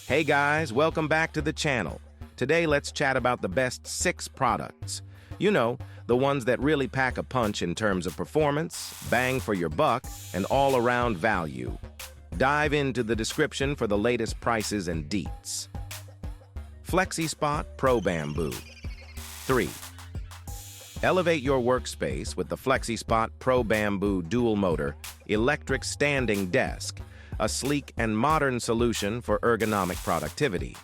Hey guys, welcome back to the channel. Today let's chat about the best 6 products. You know, the ones that really pack a punch in terms of performance, bang for your buck, and all-around value. Dive into the description for the latest prices and deets. FLEXISPOT Pro Bamboo. 3. Elevate your workspace with the FLEXISPOT Pro Bamboo dual motor electric standing desk, a sleek and modern solution for ergonomic productivity.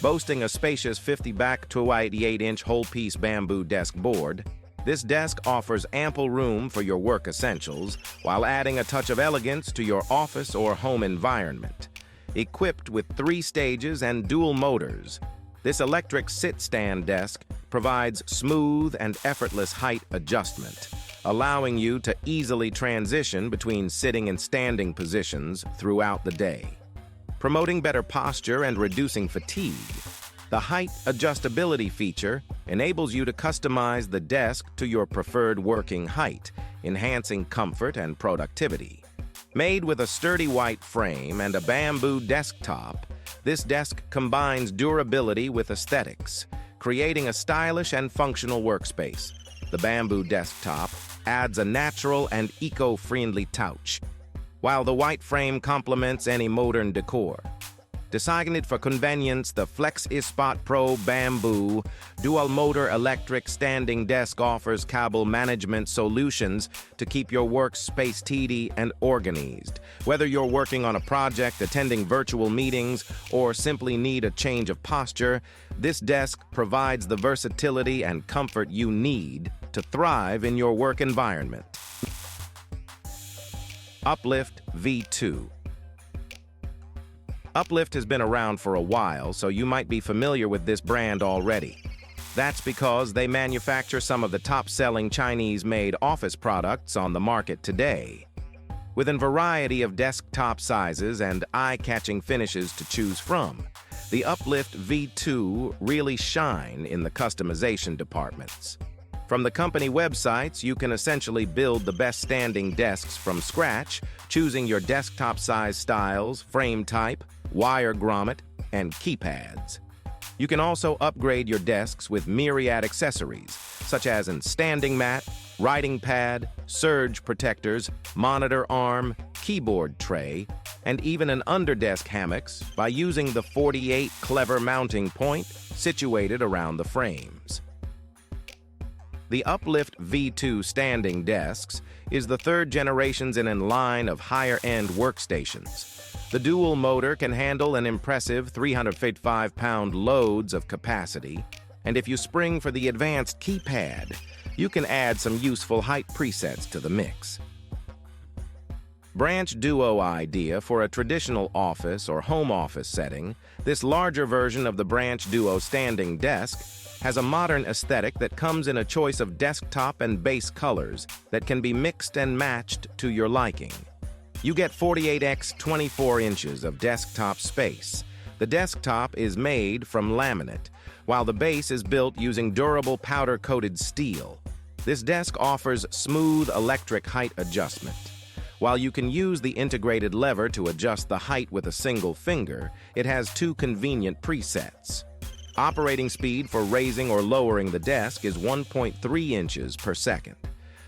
Boasting a spacious 50-back to 88-inch whole-piece bamboo desk board, this desk offers ample room for your work essentials while adding a touch of elegance to your office or home environment. Equipped with 3 stages and dual motors, this electric sit-stand desk provides smooth and effortless height adjustment, allowing you to easily transition between sitting and standing positions throughout the day. Promoting better posture and reducing fatigue, the height adjustability feature enables you to customize the desk to your preferred working height, enhancing comfort and productivity. Made with a sturdy white frame and a bamboo desktop, this desk combines durability with aesthetics, creating a stylish and functional workspace. The bamboo desktop adds a natural and eco-friendly touch, while the white frame complements any modern decor. Designed for convenience, the FLEXISPOT Pro Bamboo dual-motor electric standing desk offers cable management solutions to keep your workspace tidy and organized. Whether you're working on a project, attending virtual meetings, or simply need a change of posture, this desk provides the versatility and comfort you need to thrive in your work environment. Uplift V2. Uplift has been around for a while, so you might be familiar with this brand already. That's because they manufacture some of the top-selling Chinese-made office products on the market today. With a variety of desktop sizes and eye-catching finishes to choose from, the Uplift V2 really shine in the customization departments. From the company websites, you can essentially build the best standing desks from scratch, choosing your desktop size styles, frame type, wire grommet, and keypads. You can also upgrade your desks with myriad accessories, such as a standing mat, writing pad, surge protectors, monitor arm, keyboard tray, and even an underdesk hammocks by using the 48 clever mounting point situated around the frames. The Uplift V2 standing desks is the 3rd generation in a line of higher-end workstations. The dual motor can handle an impressive 355-pound loads of capacity, and if you spring for the advanced keypad, you can add some useful height presets to the mix. Branch Duo idea for a traditional office or home office setting, this larger version of the Branch Duo standing desk has a modern aesthetic that comes in a choice of desktop and base colors that can be mixed and matched to your liking. You get 48x 24 inches of desktop space. The desktop is made from laminate, while the base is built using durable powder-coated steel. This desk offers smooth electric height adjustment. While you can use the integrated lever to adjust the height with a single finger, it has 2 convenient presets. Operating speed for raising or lowering the desk is 1.3 inches per second.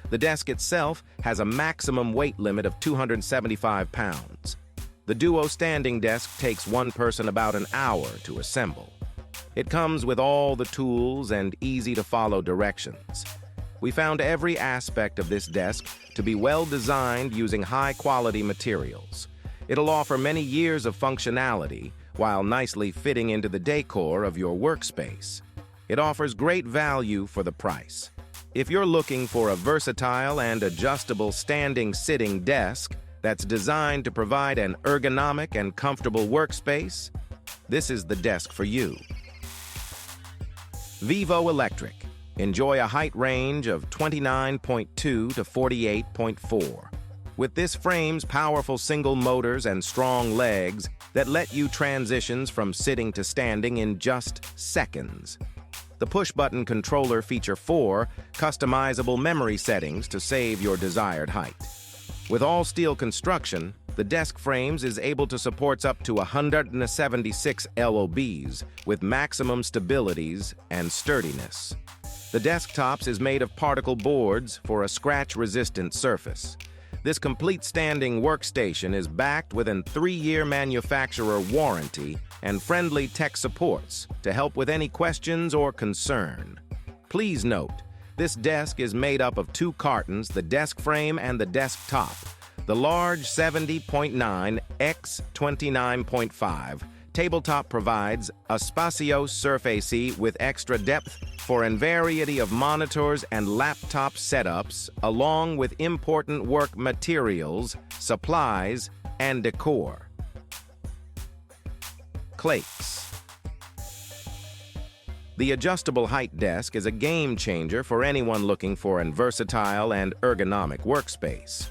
The desk itself has a maximum weight limit of 275 pounds. The Duo standing desk takes one person about an hour to assemble. It comes with all the tools and easy-to-follow directions. We found every aspect of this desk to be well-designed using high-quality materials. It'll offer many years of functionality while nicely fitting into the decor of your workspace. It offers great value for the price. If you're looking for a versatile and adjustable standing-sitting desk that's designed to provide an ergonomic and comfortable workspace, this is the desk for you. VIVO Electric. Enjoy a height range of 29.2 to 48.4. With this frame's powerful single motors and strong legs that let you transitions from sitting to standing in just seconds. The push-button controller features 4 customizable memory settings to save your desired height. With all-steel construction, The desk frames is able to support up to 176 lobs with maximum stabilities and sturdiness. The desktops is made of particle boards for a scratch-resistant surface. This complete standing workstation is backed with a 3-year manufacturer warranty and friendly tech supports to help with any questions or concern. Please note, this desk is made up of 2 cartons, the desk frame and the desktop. The large 70.9 x 29.5 tabletop provides a spacious surface with extra depth for a variety of monitors and laptop setups, along with important work materials, supplies, and decor. Claiks. The adjustable height desk is a game changer for anyone looking for a versatile and ergonomic workspace.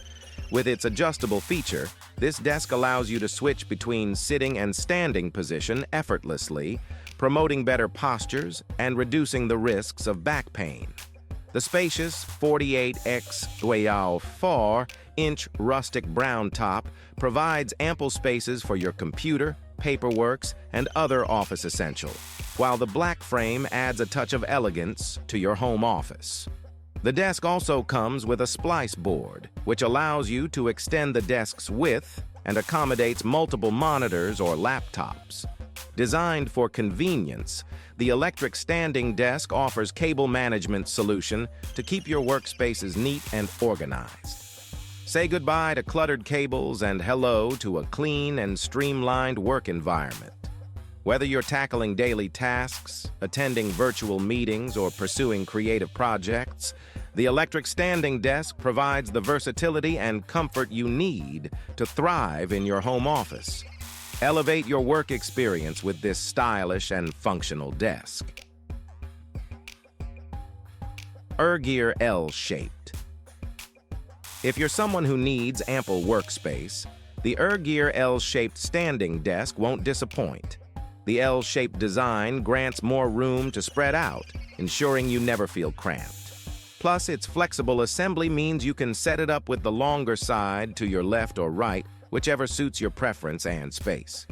With its adjustable feature, this desk allows you to switch between sitting and standing position effortlessly, promoting better postures and reducing the risks of back pain. The spacious 48x 4-inch rustic brown top provides ample spaces for your computer, paperworks, and other office essentials, while the black frame adds a touch of elegance to your home office. The desk also comes with a splice board, which allows you to extend the desk's width and accommodates multiple monitors or laptops. Designed for convenience, the electric standing desk offers cable management solution to keep your workspaces neat and organized. Say goodbye to cluttered cables and hello to a clean and streamlined work environment. Whether you're tackling daily tasks, attending virtual meetings, or pursuing creative projects, the electric standing desk provides the versatility and comfort you need to thrive in your home office. Elevate your work experience with this stylish and functional desk. ErGear L-Shaped. If you're someone who needs ample workspace, the ErGear L-Shaped standing desk won't disappoint. The L-shaped design grants more room to spread out, ensuring you never feel cramped. Plus, its flexible assembly means you can set it up with the longer side to your left or right, whichever suits your preference and space.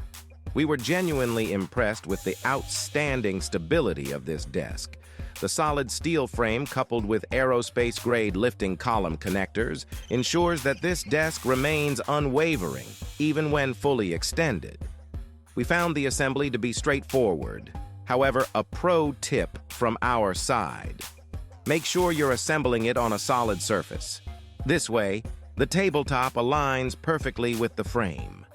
We were genuinely impressed with the outstanding stability of this desk. The solid steel frame coupled with aerospace-grade lifting column connectors ensures that this desk remains unwavering, even when fully extended. We found the assembly to be straightforward. However, a pro tip from our side: make sure you're assembling it on a solid surface. This way, the tabletop aligns perfectly with the frame.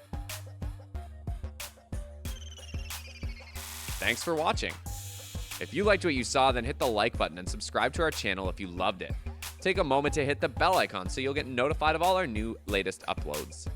Thanks for watching. If you liked what you saw, then hit the like button and subscribe to our channel if you loved it. Take a moment to hit the bell icon so you'll get notified of all our latest uploads.